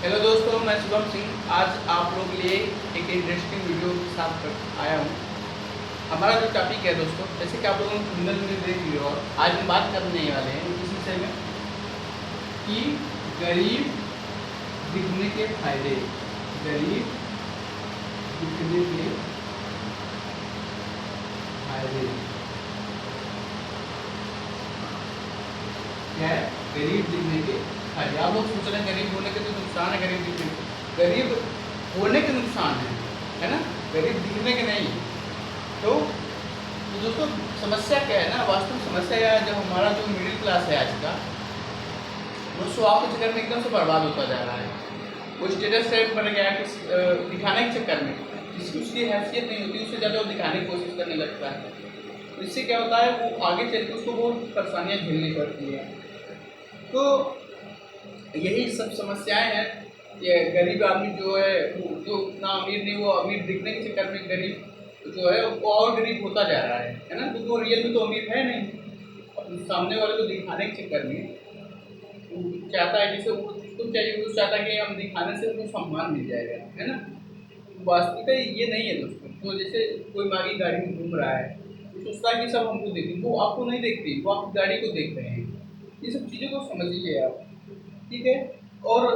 Hello दोस्तों, मैं शुभम सिंह आज आप लोग के लिए एक इंटरेस्टिंग वीडियो के साथ आया हूँ। हमारा जो टॉपिक है दोस्तों, जैसे कि आप लोगों ने थंबनेल में देख लिया और आज हम बात करने वाले हैं इस विषय में कि गरीब दिखने के फायदे। गरीब दिखने के फायदे क्या है? गरीब दिखने के फायदे। आप लोग सोच रहे हैं गरीब होने के तो नुकसान है, गरीब दिखने के। गरीब होने के नुकसान है ना, गरीब दिखने के नहीं। तो दोस्तों समस्या क्या है ना, वास्तविक समस्या यह है, जब हमारा जो मिडिल क्लास है आज का, वो स्वार्थ के चक्कर में एकदम से बर्बाद होता जा रहा है। वो स्टेटस सेट बन गया है दिखाने के चक्कर में, जिसकी उसकी हैसियत नहीं होती, उससे ज़्यादा वो दिखाने की कोशिश करने लगता है। तो इससे क्या होता है, वो आगे चल के उसको बहुत परेशानियाँ झेलनी पड़ती है। तो यही सब समस्याएं हैं। ये गरीब आदमी जो है, जो उतना अमीर नहीं, वो अमीर दिखने के चक्कर में गरीब जो है वो और गरीब होता जा रहा है ना, क्योंकि वो रियल में तो अमीर है नहीं। सामने वाले को दिखाने के चक्कर में वो चाहता है, जैसे वो उसको चाहिए, वो चाहता है कि हम दिखाने से उनको सम्मान मिल जाएगा, है ना। वास्तविकता ये नहीं है दोस्तों। तो जैसे कोई मारी गाड़ी में घूम रहा है, वो सोचता है कि सब हमको देखें, वो आपको नहीं देखती, वो आपकी गाड़ी को देख रहे हैं। ये सब चीज़ों को समझिए आप, ठीक है। और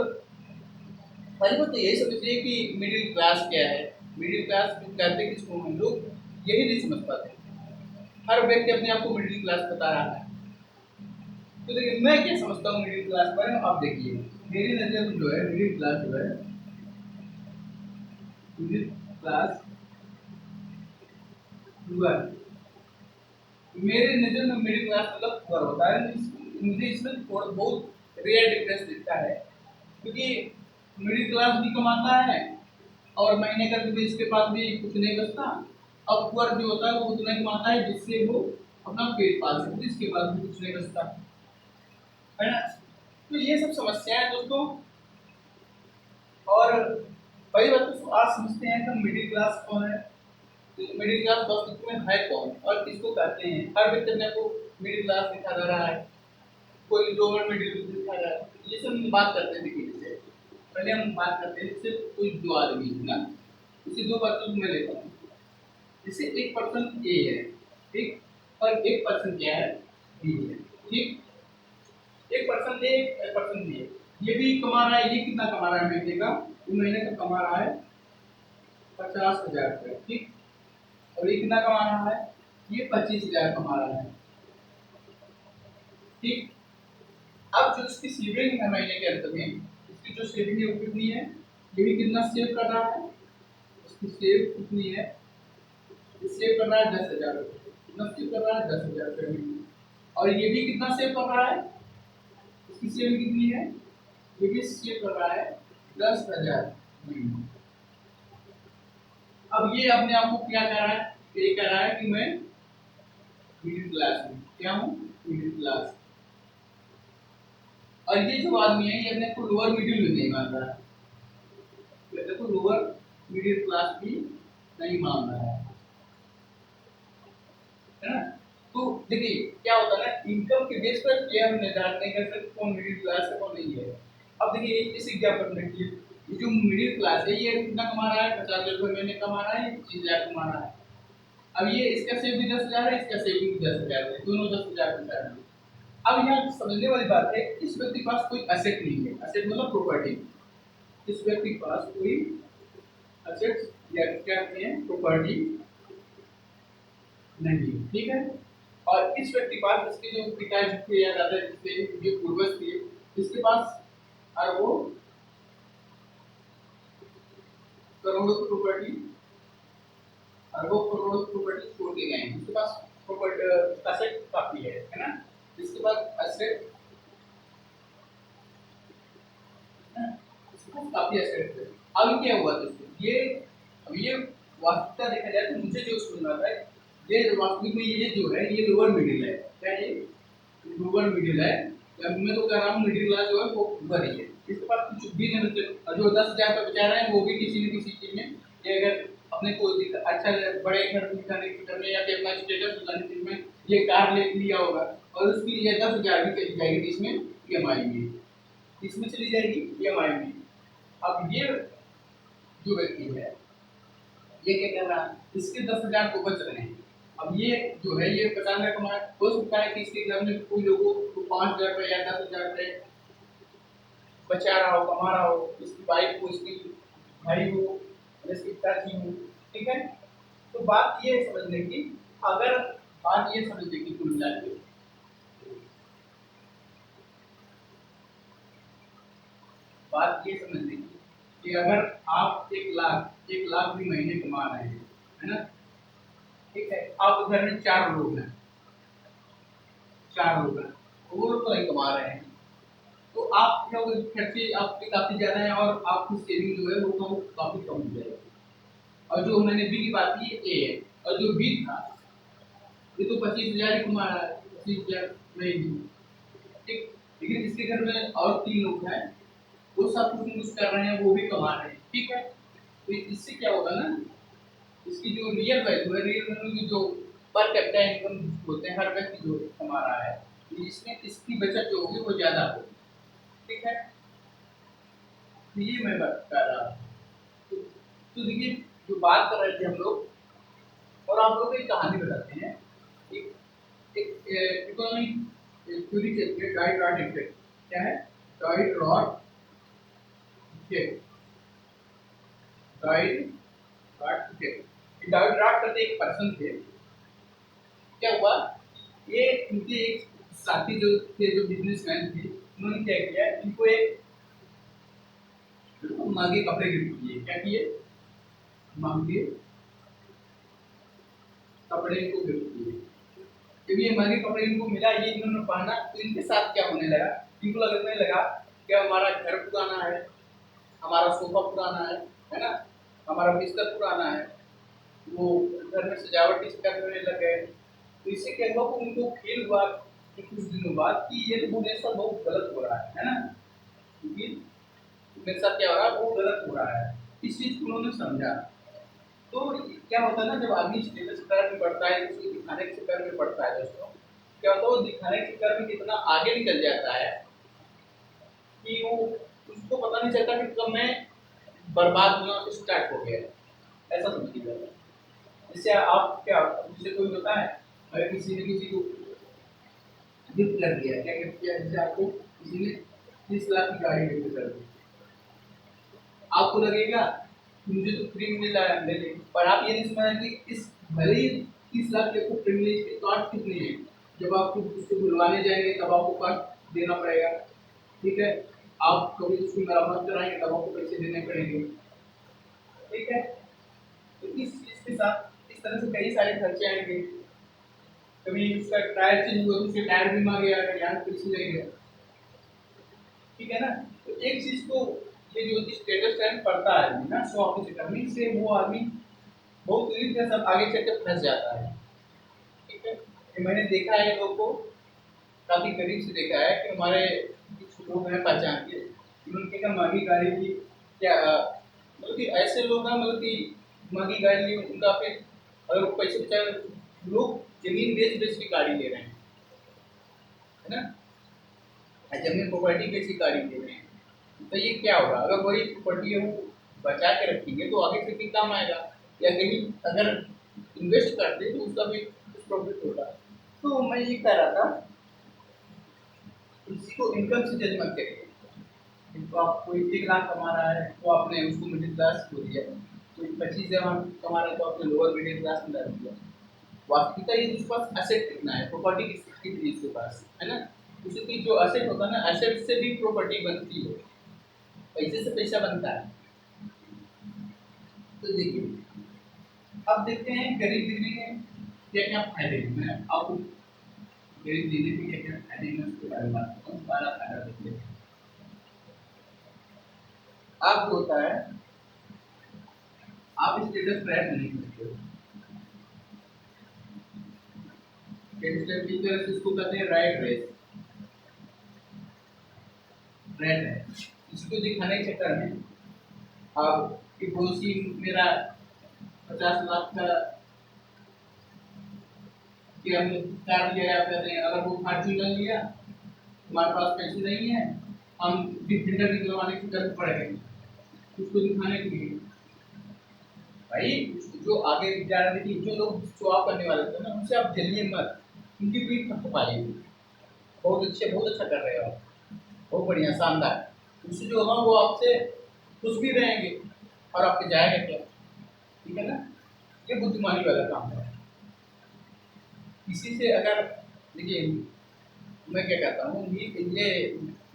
पहली बात तो यही समझिए कि मिडिल क्लास क्या है। मिडिल क्लास कहते किसको हम लोग यही नहीं समझ पाते। हर व्यक्ति अपने आप को मिडिल क्लास बता रहा है। तो देखिए मैं क्या समझता हूँ मिडिल क्लास के बारे में, आप देखिए। मेरी नज़र में जो है मिडिल क्लास जो है, मिडिल क्लास पुअर, मेरे नज़र में मिडिल क्लास मतलब पुअर होता है। मुझे इसमें थोड़ा बहुत रेयर डिफरेंस दिखता है, क्योंकि मिडिल क्लास भी कमाता है और महीने का भी इसके पास भी कुछ नहीं बचता। अब पुअर जो होता है वो उतना कमाता है जिससे वो अपना पेट पाल सकते, इसके पास भी कुछ नहीं बचता, है ना। तो ये सब समस्याएं दोस्तों। और पहली बात तो आज समझते हैं कि मिडिल क्लास कौन है। तो मिडिल क्लास वास्तविक में है कौन और किसको कहते हैं। हर व्यक्ति अपने को मिडिल क्लास दिखा जा रहा है, कोई लोअर मिडिल दिखा जा रहा है। ये सब हम बात करते हैं। देखिए जैसे पहले हम बात करते हैं, जैसे कोई दो आदमी है ना, इसे दो पर्सन में लेता हूँ। जैसे एक पर्सन ए है, ठीक, और एक पर्सन क्या है, बी है, ठीक। एक पर्सन ए, एक पर्सन बी है। ये भी कमा रहा है, ये कितना कमा रहा है महीने का, वो महीने का कमा रहा है 50,000 रुपये, ठीक। और ये कितना कमा रहा है, ये 25,000 कमा रहा है, ठीक। अब जो इसकी सेविंग है महीने के अंत में, इसकी जो सेविंग है वो कितनी है, ये भी कितना सेव कर रहा है, इसकी सेव कितनी है, सेव कर रहा है 10,000 रुपये, कितना सेव कर रहा है 10,000 रुपये महीने। और ये भी कितना सेव कर रहा है, इसकी सेविंग कितनी है, ये भी सेव कर रहा है 10,000 महीने। अब ये अपने आप को क्या कह रहा है, ये कह रहा है कि मैं मिडिल क्लास हूँ, क्या हूँ, मिडिल क्लास। और ये जो आदमी है, ये अपने को लोअर मिडिल भी नहीं मान रहा है, अपने को लोअर मिडिल क्लास भी नहीं मान रहा है ना। तो देखिए क्या होता है ना, इनकम के बेस पर ये हम निर्धारित नहीं कर सकते कौन मिडिल क्लास है कौन नहीं है। अब देखिए इस एग्जाम्पल में देखिए, ये जो मिडिल क्लास है ये कितना कमा रहा है, 50,000 रुपये महीने कमा रहा है, 25,000 कमा रहा है। अब ये इसका सेव भी 10,000 है, इसका सेव भी 10,000 है, दोनों 10,000 का है। अब यहाँ समझने वाली बात है, इस व्यक्ति के पास कोई असेट नहीं है, असेट मतलब प्रॉपर्टी। इस व्यक्ति के पास कोई असेट या क्या कहते हैं प्रॉपर्टी नहीं, ठीक है। और इस व्यक्ति के पास, इसके जो पिताजी थे या दादाजी थे, जो पूर्वज थे, इसके पास अरबों करोड़ों की प्रॉपर्टी, अरबों करोड़ों की प्रॉपर्टी छोड़ के गए हैं। इसके पास प्रॉपर्टी असेट काफी है ना। इसके पास असेट काफी एसेट थे। अब क्या हुआ दोस्तों, ये अब ये वास्तविकता देखा जाए तो मुझे जो सुन रहा था, ये वास्तविक में ये जो है ये लोअर मिडिल है। क्या ये लोअर मिडिल है, मैं तो कह रहा हूँ मिडिल क्लास जो है वो ऊपर ही है। इसके पास कुछ भी नहीं बचे, जो 10,000 का बचा रहे हैं वो भी किसी न किसी चीज में, ये अगर अपने को अच्छा बड़े घर दिखाने करने या फिर अपना स्टेटस दिखाने के में ये कार ले लिया होगा, और उसकी ये 10,000 भी चली जाएगी इसमें EMI में, इसमें चली जाएगी EMI में। अब ये जो व्यक्ति है ये क्या कर रहा है, इसके 10,000 तो बच रहे हैं। अब ये जो है ये 50,000 कमा, हो सकता है कि इसके घर में कोई लोगों को 5,000 रुपये या 10,000 रुपये बचा रहा हो, कमा रहा हो, इसकी वाइफ हो, इसकी भाई हो, इसकी पिताजी हो, ठीक है। तो बात ये समझने की, अगर बात ये समझने की कुल मिला के, बात ये समझने की कि अगर आप 1 लाख भी महीने कमा रहे हैं, है ना, ठीक है, आप घर में 4 लोग हैं, 4 लोग हैं, वो लोग तो नहीं कमा रहे हैं, तो आप क्या होगा, खर्चे आपके काफी ज्यादा है और आपकी सेविंग जो है वो काफी कम हो जाएगी। और जो मैंने बी की बात की ए है, और जो बी था ये तो 25,000 ही कमा रहा है, 25,000 नहीं, ठीक। लेकिन इसके घर में और 3 लोग हैं, वो सब कुछ कर रहे हैं, वो भी कमा रहे हैं, ठीक है। तो इससे क्या होगा ना, इसकी जो रियल वैल्यू है, रियल वैल्यू की जो पर कैपिटा इनकम होते हैं, हर व्यक्ति जो कमा रहा है, इसमें इसकी बचत जो होगी वो ज्यादा होगी, ठीक है। तो ये मैं बात कर रहा हूँ। तो देखिए, जो बात कर रहे थे हम लोग, और आप लोग एक कहानी बताते हैं, एक इकोनॉमिक थ्योरी चलती है, डाइट रॉट इफेक्ट। क्या है? Diet rot effect, diet rot effect. Diet rot करते एक पर्सन थे, क्या हुआ, ये इनके एक साथी जो थे, जो बिजनेसमैन थे, उन्होंने क्या किया, इनको एक महंगे कपड़े गिफ्ट किए। क्या किए? महंगे कपड़े इनको गिफ्ट किए। जब ये महंगे कपड़े इनको मिला, ये इन्होंने पहना, तो इनके साथ क्या होने लगा, इनको लगने लगा कि हमारा घर पुराना है, हमारा सोफा पुराना है ना, हमारा बिस्तर पुराना है, वो घर में सजावट इस करने लग गए। तो इससे क्या हुआ, उनको फील हुआ कि कुछ दिनों बाद कि ये तो मेरे साथ बहुत गलत हो रहा है ना, क्योंकि मेरे साथ क्या हो रहा है, वो गलत हो रहा है। इस चीज को उन्होंने समझा। तो क्या होता है ना, जब आदमी स्टेटस चक्कर में पड़ता है, उसको दिखाने के चक्कर में पड़ता है दोस्तों, क्या होता है, वो दिखाने के चक्कर में कितना आगे निकल जाता है कि वो, उसको पता नहीं चलता कि कब मैं बर्बाद होना स्टार्ट हो गया, ऐसा समझ लीजिए। जैसे आप क्या, जैसे कोई होता है, अगर किसी ने किसी को गिफ्ट कर दिया, क्या गिफ्ट किया, जैसे आपको किसी ने 30 लाख की गाड़ी गिफ्ट कर दी, आपको लगेगा कि मुझे तो फ्री मिल रहा है, ले ले, पर आप ये नहीं समझना कि इस भले ही 30 लाख के आपको प्रिविलेज के कॉस्ट कितने हैं, जब आपको उसको बुलवाने जाएंगे तब आपको कॉस्ट देना पड़ेगा, ठीक है। आप कभी उसकी मरम्मत कराएंगे तब आपको पैसे देने पड़ेंगे, ठीक है। तो इस चीज के साथ इस तरह से कई सारे खर्चे आएंगे। कभी उसका टायर चेंज हुआ तो उसके टायर भी मांगे, अगर यहाँ पैसे लेंगे, ठीक है ना। तो एक चीज को, ये जो स्टेटस ट्रेंड पड़ता है ना, शो ऑफ के चक्कर में, से वो आदमी बहुत बुरी तरह से आगे चलकर फंस जाता है, ठीक है। ये मैंने देखा है लोगों को, काफी करीब से देखा है कि हमारे कुछ लोग हैं पहचान के, उन्होंने क्या महंगी गाड़ी ली, क्या मतलब कि ऐसे लोग हैं, मतलब कि महंगी गाड़ी ली, उनका फिर अगर वो पैसे बचा, लोग जमीन बेच बेच की गाड़ी ले रहे हैं, है ना, जमीन प्रॉपर्टी बेच की गाड़ी ले रहे हैं। तो ये क्या होगा, अगर वही प्रॉपर्टी है वो बचा के रखेंगे तो आगे चल के काम आएगा, या कहीं अगर इन्वेस्ट करते तो उसका भी कुछ प्रॉफिट होगा। तो मैं ये कह रहा था, किसी को इनकम से जज मत करिए। तो आप कोई 1 लाख कमा रहा है तो आपने उसको मिडिल क्लास को दिया, कोई 25,000 कमा रहा है तो आपने लोअर मिडिल क्लास में डाल दिया। वास्तविकता ये, उसके पास एसेट कितना है, प्रॉपर्टी कितनी है इसके पास, है ना। उसकी जो एसेट होता है ना, एसेट से भी प्रॉपर्टी बनती है, पैसे से पैसा बनता है। तो देखिए, अब देखते हैं गरीब दिखने के क्या क्या फायदे हैं। मैं आपको गरीब दिखने के क्या क्या फायदे हैं उसके बारे में बात करता हूँ। पहला फायदा देखिए, आप जो होता है, आप स्टेटस ट्रैक नहीं करते हो। स्टेटस की तरह से इसको कहते हैं राइट रेस, रेड है, इसको दिखाने के चक्कर में आप कि पड़ोसी मेरा 50 लाख का कि हम कार लिया, कहते हैं अगर वो फॉर्च्यूनर लिया, हमारे पास पैसे नहीं है, हम डिफेंडर निकलवाने की जरूरत पड़ेगी, उसको दिखाने के लिए भाई जो आगे विद्यार्थी थी, जो लोग शो ऑफ करने वाले थे ना, उनसे आप जलिए मत, उनकी पीठ थपथपाइए। बहुत अच्छा कर रहे हो आप, बहुत बढ़िया, शानदार। उससे जो होगा वो आपसे खुश भी रहेंगे और आपके जाएगा क्या, ठीक है ना। ये बुद्धिमानी वाला काम है। किसी से अगर, देखिए मैं क्या कहता हूँ, ये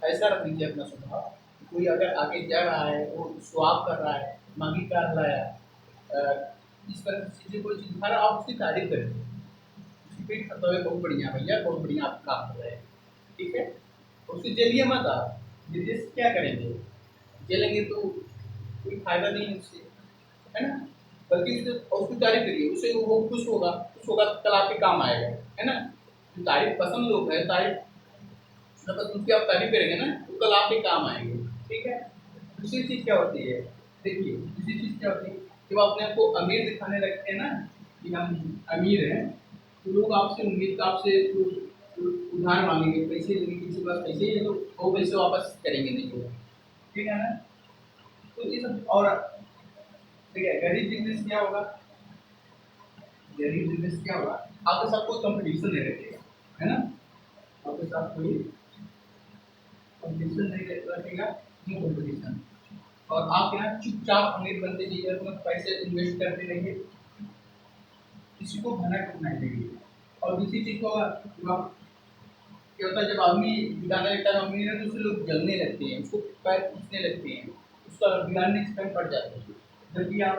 ऐसा रख लीजिए अपना स्वभाव। कोई अगर आगे जा रहा है, वो स्वाब कर रहा है, मांगी कर रहा है, इस तरह की चीज़ें, कोई चीज़ हर आप उसकी तारीफ करें, उसकी पीठ करते हुए बहुत बढ़िया भैया, बहुत बढ़िया आप काम कर रहे हैं, ठीक है। उससे जलिए मत आप, जलिए से क्या करेंगे, जलेंगे तो कोई फायदा नहीं है उससे, है ना। बल्कि उससे उसकी तारीफ करिए, उससे वो खुश होगा तो कल आपके काम आएगा, है ना। जो तारीफ पसंद लोग हैं, तारीफ मतलब उनकी आप तारीफ करेंगे ना, तो कल आपके काम आएंगे, ठीक है। दूसरी चीज़ क्या होती है, देखिए दूसरी चीज़ क्या होती है, जब अपने आप को अमीर दिखाने लगते हैं ना, कि हम अमीर हैं, तो लोग आपसे उम्मीद आपसे उधार मांगेंगे, पैसे लेंगे, किसी के पास पैसे है तो वो पैसे वापस करेंगे नहीं वो, ठीक है ना। तो ये सब। और ठीक है, गरीब बिजनेस क्या होगा, गरीब बिजनेस क्या होगा, आपके साथ कोई कंपटीशन नहीं रखेगा, है ना। आपके साथ कोई कंपटीशन नहीं रखेगा, नो कंपटीशन। और आप यहाँ चुपचाप अमीर बनते जाइए, अपना पैसे इन्वेस्ट करते रहिए, किसी को भनक नहीं देंगे। और दूसरी चीज़ को क्या होता है, जब आदमी बिगाड़ने लगता है अमीर है, तो उससे लोग जलने लगते हैं, उसको पैर खींचने लगते हैं, उसका बिगाड़ने का टाइम पड़ जाता है। जबकि आप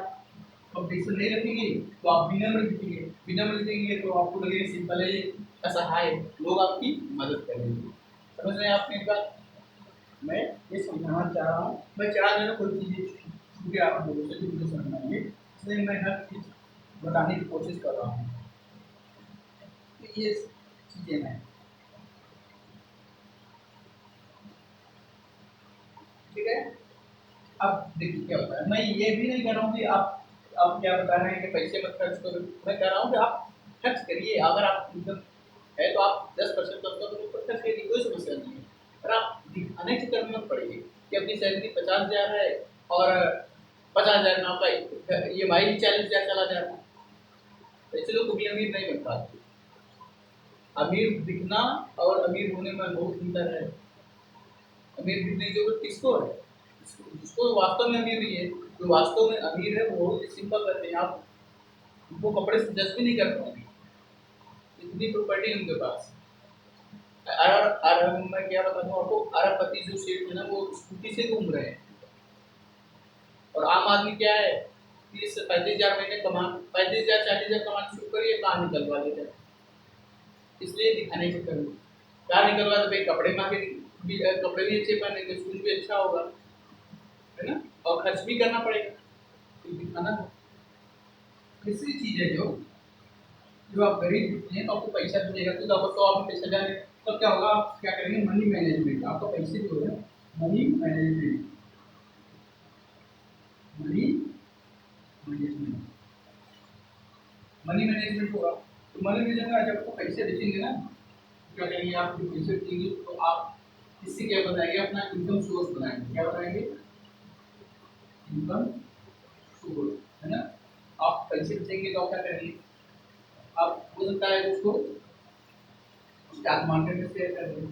कंपटीशन नहीं रखेंगे तो आप विनम्र दिखेंगे, विनम्र दिखेंगे तो आपको लगेगा सिंपल है, असहाय, लोग आपकी मदद करेंगे। समझ रहे हैं आप मेरी बात। मैं ये समझाना चाह रहा हूँ, मैं चाह रहा हूँ कोई चीज़ें छूट के आप लोगों से भी मुझे समझ आएंगे, इसलिए मैं हर चीज़ बताने की कोशिश कर रहा हूँ। तो ये चीज़ें हैं, ठीक है। अब देखिए क्या होता है, मैं ये भी नहीं कह रहा हूँ कि आप क्या बता रहे हैं कि पैसे मत खर्च करो, मैं कह रहा हूँ कि आप खर्च करिए, अगर आप इनकम है तो आप 10% तो ऊपर खर्च करिए, कोई समस्या नहीं है। पर आप दिखाने के चक्कर में मत पड़िए कि अपनी सैलरी 50,000 है और 50,000 में आपका EMI 40,000 चला जा रहा है। ऐसे लोग कभी अमीर नहीं बन पाते। अमीर दिखना और अमीर होने में बहुत अंतर है। अमीर दिखने की जरूरत किसको है, जिसको वास्तव में अमीर नहीं है। जो वास्तव में अमीर है वो बहुत ही सिंपल रहते हैं, आप उनको कपड़े से जज भी नहीं कर पाएंगे, इतनी प्रॉपर्टी है उनके पास। अरब मैं क्या बता दूं आपको, अरबपति जो सेठ है ना, वो स्कूटी से घूम रहे हैं, और आम आदमी क्या है, 30 से 35,000 महीने कमा, 35,000 40,000 कमाना शुरू करिए, कहाँ निकलवा लेते हैं। इसलिए दिखाने के चक्कर में कहाँ निकलवा, तो भाई कपड़े मांगे भी, कपड़े भी अच्छे पहनेंगे, शूज भी अच्छा होगा, है ना, और खर्च भी करना पड़ेगा, तो दिखाना। तीसरी चीज है, जो जो आप गरीब हैं तो आपको पैसा मिलेगा, तो आप पैसा जाने, तब क्या होगा, आप क्या करेंगे, मनी मैनेजमेंट, आपका पैसे जो है money management, money management, money management होगा। तो मनी मैनेजमेंट जब आपको पैसे बचेंगे ना, तो क्या करेंगे, आप जो पैसे बचेंगे तो आप इससे क्या बनाएंगे, अपना इनकम सोर्स बनाएंगे, क्या बनाएंगे, इनकम सोर्स, है ना। आप पैसे बचेंगे तो आप क्या करेंगे, आप हो सकता है उसको स्टॉक मार्केट में शेयर कर दें,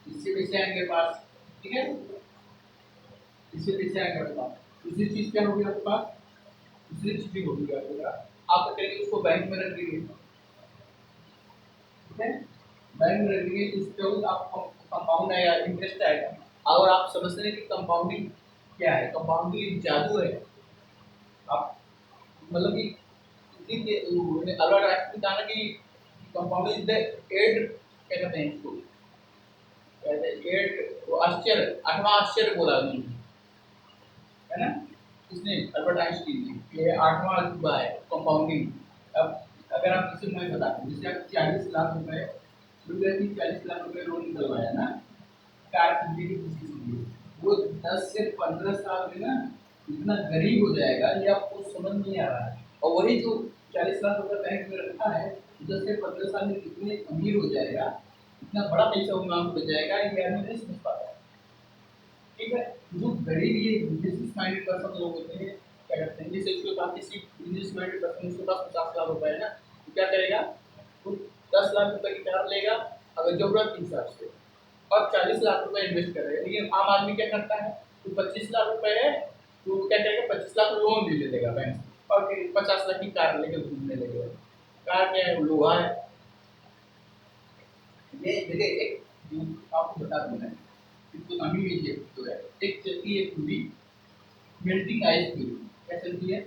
इससे पैसे आएंगे पास, ठीक है, इससे पैसे आएंगे आपके पास। दूसरी चीज क्या होगी आपके पास, दूसरी चीज भी होगी आपके पास, आप करेंगे उसको बैंक में रख देंगे, ठीक है, बैंक में रख देंगे, उसके आपको कंपाउंड आएगा, इंटरेस्ट आएगा। और आप समझते हैं कि कंपाउंडिंग क्या है, कंपाउंडिंग एक जादू है। आप मतलब कि अल्बर्ट आइंस्टीन ने कहा ना कि कंपाउंडिंग इज द एड, क्या कहते हैं इसको, कहते हैं एड, वो आश्चर्य, आठवां आश्चर्य बोला उन्होंने, है ना, इसने अल्बर्ट आइंस्टीन ने, ये आठवां अजूबा है कंपाउंडिंग। अब अगर आप किसी में बताते हैं, जैसे आप 40 लाख रुपए, 40 लाख रुपए लोन निकलवाया ना, कार खरीदने की किसी से लिए, वो 10 से 15 साल में ना इतना गरीब हो जाएगा, ये आपको समझ नहीं आ रहा है। और वही जो 40 लाख रुपए बैंक में रखा है, 10 से 15 साल में कितने अमीर हो जाएगा, इतना बड़ा पैसा वो मांग हो जाएगा, ये आदमी नहीं समझ पाता है। ठीक है। जो गरीब ये बिजनेस माइंडेड पर्सन लोग होते हैं, क्या करते हैं, जैसे उसके पास किसी बिजनेस माइंडेड पर्सन उसके पास 50 लाख रुपए है ना, तो क्या करेगा, वो 10 लाख रुपए की कार लेगा अगर जरूरत के हिसाब से, और 40 लाख रुपए इन्वेस्ट करेगा। लेकिन आम आदमी क्या करता है, तो 25 लाख रुपए है तो क्या करेगा, 25 लाख लोन भी ले लेगा बैंक से और फिर 50 लाख की कार लेकर घूमने लगेगा। कार क्या है, वो लोहा है। ये देखिए एक जो आपको बता दूं मैं, इसको अभी भी ये जो है, एक चलती है पूरी मेल्टिंग आइस क्यूब। क्या चलती है,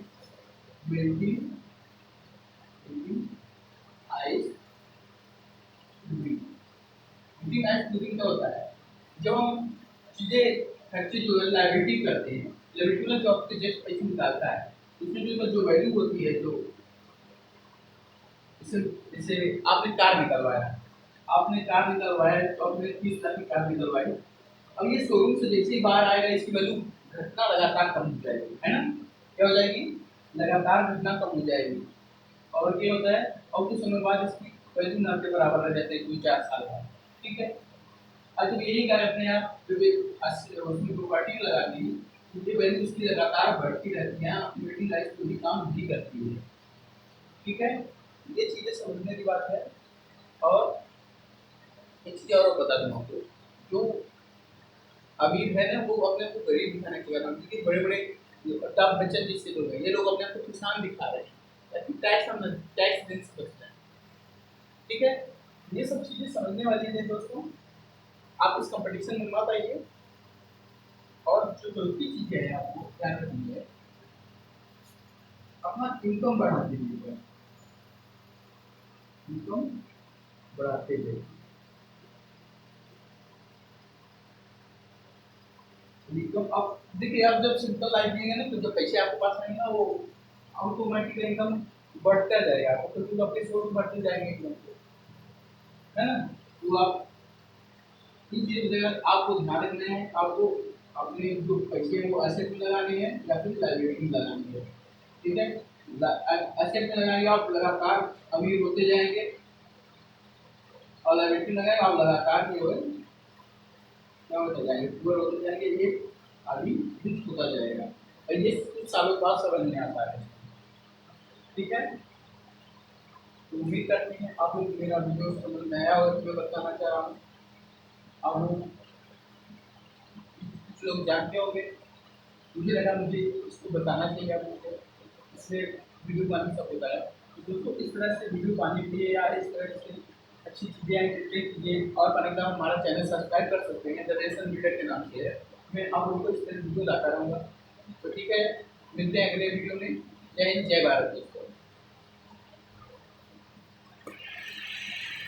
melting melting ice cubing. Melting ice cubing क्या होता है, जब हम चीजें फैक्ट्री जो है लाइबिलिटी करते हैं, लाइबिलिटी में जो आपके जस्ट पैसे निकालता है, उसमें जो वैल्यू होती है, जो जैसे जैसे आपने कार निकलवाया तो आपने 30 लाख की कार निकलवाई। अब ये शोरूम से जैसे ही बाहर आएगा इसकी वैल्यू घटना लगातार कम हो जाएगी, है ना, क्या हो जाएगी, लगातार घटना कम हो जाएगी। और क्या होता है, और कुछ समय बाद इसकी वैल्यू ना के बराबर रह जाते हैं 2-4 साल बाद। ठीक है। आज जब यही कर अपने आप जब उसमें प्रॉपर्टी लगा दी, तो ये वैल्यू उसकी लगातार बढ़ती रहती है, मीटिंग लाइफ पूरी काम भी करती है। ठीक है, ये चीजें समझने की बात है। और एक चीज और बता दूं आपको, जो अमीर है ना वो अपने आप को गरीब दिखाने के कारण, क्योंकि बड़े बड़े अमिताभ बच्चन जैसे लोग हैं, ये लोग अपने आप को किसान दिखा रहे हैं ताकि टैक्स देने से बच जाए। ठीक है, ये सब चीजें समझने वाली है दोस्तों। आप इस कंपटीशन में मत आइए। और जो चौथी चीजें हैं आपको ध्यान रखनी है, अपना इनकम बढ़ाते हुए, इनकम बढ़ाते हुए, इनकम अब देखिए, आप जब सिंपल लाइफ जिएंगे ना, तो जब पैसे आपके पास आएंगे ना, वो ऑटोमेटिकली इनकम बढ़ता जाएगा, आपको तो अपने सोर्स बढ़ते जाएंगे एकदम से, है ना। तो आप इन चीज़ों जगह आपको ध्यान रखना है, आपको अपने जो पैसे हैं वो एसेट में लगाने हैं या फिर लाइबिलिटी में लगानी है। ठीक है, एसेट में लगाएंगे आप लगातार अमीर होते जाएंगे, और लाइबिलिटी में लगाएंगे आप लगातार जो है क्या होते जाएंगे, पूरे होते जाएंगे, ये आदमी फिक्स होता जाएगा, और ये कुछ सालों बाद समझ में आता है। ठीक है, तो उम्मीद करते हैं आप लोग मेरा वीडियो समझ में आया और मैं बताना चाह रहा हूँ, आप लोग कुछ लोग जानते होंगे, मुझे लगा मुझे इसको बताना चाहिए आप लोगों को, इससे वीडियो पानी सब होता है। तो दोस्तों इस तरह से वीडियो पाने के लिए या इस तरह से अच्छी चीज़ें इंटरेस्टिंग चीज़ें और पाने का हमारा चैनल सब्सक्राइब कर सकते हैं, जनरेशन मीडिया के नाम से है। मैं आप लोगों को इस तरह वीडियो लाता रहूँगा। तो ठीक है, मिलते हैं अगले वीडियो में। जय हिंद, जय भारत दोस्तों।